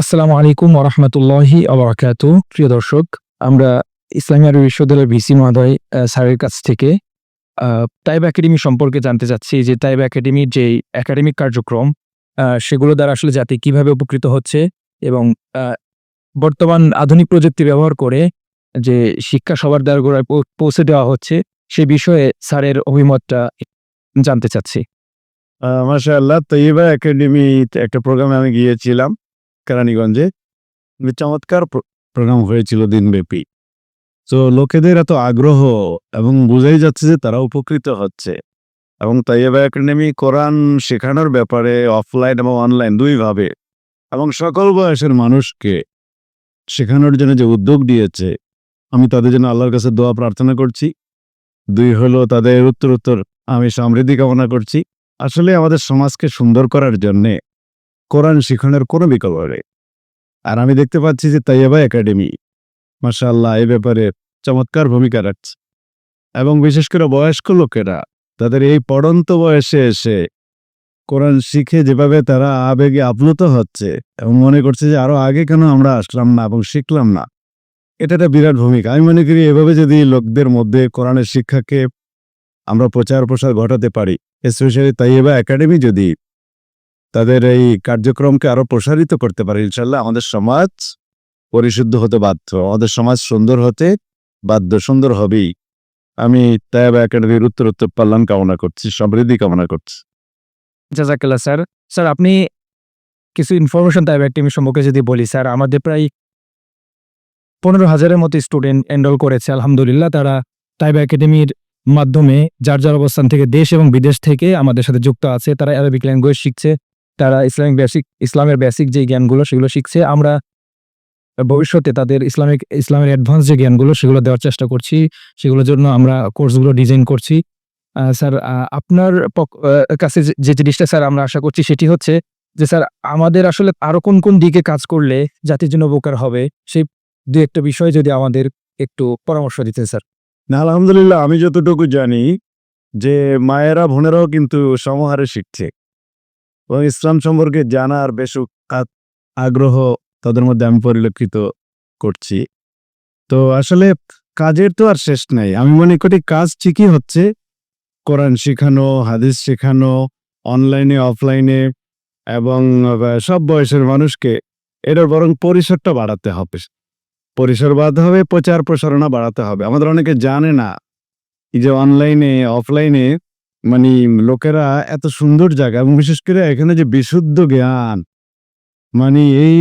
আসসালামু আলাইকুম ওরহমতুল্লাহি আবরাকাতু। প্রিয় দর্শক, আমরা ইসলামী আরবি বিশ্ববিদ্যালয়ের ভিসি মহোদয় স্যারের কাছ থেকে তাইব একাডেমি সম্পর্কে জানতে চাচ্ছি যে তাইব একাডেমির যেই একাডেমিক কার্যক্রম সেগুলো দ্বারা আসলে জাতি কিভাবে উপকৃত হচ্ছে এবং আ বর্তমান আধুনিক প্রযুক্তি ব্যবহার করে যে শিক্ষা সবার দ্বারগোড়ায় পৌঁছে দেওয়া হচ্ছে সে বিষয়ে স্যারের অভিমতটা জানতে চাচ্ছি। মাশাআল্লাহ, তৈয়বা একাডেমিতে একটা প্রোগ্রামে আমি গিয়েছিলাম কেরানীগঞ্জে। চমৎকার প্রোগ্রাম হয়েছিল দিনব্যাপী। তো লোকেদের এত আগ্রহ এবং বোঝাই যাচ্ছে যে তারা উপকৃত হচ্ছে। এবং তৈয়বা একাডেমি কোরআন শেখানোর ব্যাপারে অফলাইন এবং অনলাইন ২ ভাবে এবং সকল বয়সের মানুষকে শেখানোর জন্য যে উদ্যোগ নিয়েছে, আমি তাদের জন্য আল্লাহর কাছে দোয়া প্রার্থনা করছি। ২ হলো তাদের উত্তরোত্তর আমি সমৃদ্ধি কামনা করছি। আসলে আমাদের সমাজকে সুন্দর করার জন্যে কোরআন শিখানোর কোনো বিকল্প নেই। আর আমি দেখতে পাচ্ছি যে তাইয়্যেবা একাডেমি মাশাআল্লাহ এই ব্যাপারে চমৎকার ভূমিকা রাখছে এবং বিশেষ করে বয়স্ক লোকেরা তাদের এই পড়ন্ত বয়সে এসে কোরআন শিখে যেভাবে তারা আবেগে আপ্লুত হচ্ছে এবং মনে করছে যে আরো আগে কেন আমরা আসলাম না এবং শিখলাম না, এটা একটা বিরাট ভূমিকা। আমি মনে করি এভাবে যদি লোকদের মধ্যে কোরআনের শিক্ষাকে আমরা প্রচার প্রসার ঘটাতে পারি, স্পেশালি তাইয়্যেবা একাডেমি যদি তাদের এই কার্যক্রমকে আরো প্রসারিত করতে পারে, ইনশাল্লাহ আমাদের সমাজ পরিশুদ্ধ হতে বাধ্য, আমাদের সমাজ সুন্দর হতে বাধ্য, সুন্দর হবেই। আমি তাইয়্যেবা একাডেমির উত্তরোত্তর কল্যাণ কামনা করছি, সমৃদ্ধি কামনা করছি। জাযাকাল্লাহ স্যার। স্যার, আপনি কিছু ইনফরমেশন তাইব একাডেমি সম্পর্কে যদি বলি স্যার, আমাদের প্রায় ১৫,০০০-এর মতো স্টুডেন্ট এনরোল করেছে আলহামদুলিল্লাহ। তারা তাইব একাডেমির মাধ্যমে যার যার অবস্থান থেকে দেশ এবং বিদেশ থেকে আমাদের সাথে যুক্ত আছে। তারা অ্যারাবিক ল্যাঙ্গুয়েজ শিখছে, তারা ইসলামের বেসিক যে জ্ঞানগুলো সেগুলো শিখছে। আমরা ভবিষ্যতে তাদের ইসলামের অ্যাডভান্স যে জ্ঞানগুলো সেগুলো দেওয়ার চেষ্টা করছি। সেগুলোর জন্য আমরা কোর্সগুলো ডিজাইন করছি। স্যার, আপনার কাছে যে জিনিসটা স্যার আমরা আশা করছি সেটি হচ্ছে যে স্যার, আমাদের আসলে আরো কোন, কোন দিকে কাজ করলে জাতির জন্য উপকার হবে সেই ২-১ টা বিষয় যদি আমাদের একটু পরামর্শ দিতেন স্যার। না, আলহামদুলিল্লাহ আমি যতটুকু জানি যে মায়েরা বোনেরাও কিন্তু সমহারে শিখছে এবং ইসলাম সম্পর্কে জানার বেশ আগ্রহ তাদের মধ্যে আমি পরিলক্ষিত করছি। তো আসলে কাজের তো আর শেষ নাই। আমি মনে করি কাজ ঠিকই হচ্ছে, কোরআন শেখানো, হাদিস শেখানো, অনলাইনে অফলাইনে এবং সব বয়সের মানুষকে এটার বরং পরিসরটা বাড়াতে হবে। পরিসর বাড়াতে হবে, প্রচার প্রসারণা বাড়াতে হবে। আমাদের অনেকে জানে না এই যে অনলাইনে অফলাইনে মানে লোকেরা এত সুন্দর জায়গা এবং বিশেষ করে এখানে যে বিশুদ্ধ জ্ঞান, মানে এই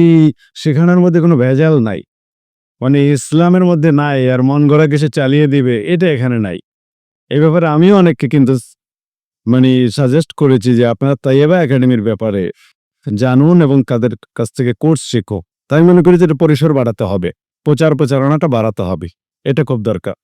শেখানোর মধ্যে কোনো ভেজাল নাই, মানে ইসলামের মধ্যে নাই আর মন গড়া কিছু চালিয়ে দিবে, এটা এখানে নাই। এই ব্যাপারে আমিও অনেককে কিন্তু মানে সাজেস্ট করেছি যে আপনারা তাইয়্যেবা একাডেমির ব্যাপারে জানুন এবং তাদের কাছ থেকে কোর্স শেখো। তাই মনে করি যে এটা পরিসর বাড়াতে হবে, প্রচারণাটা বাড়াতে হবে, এটা খুব দরকার।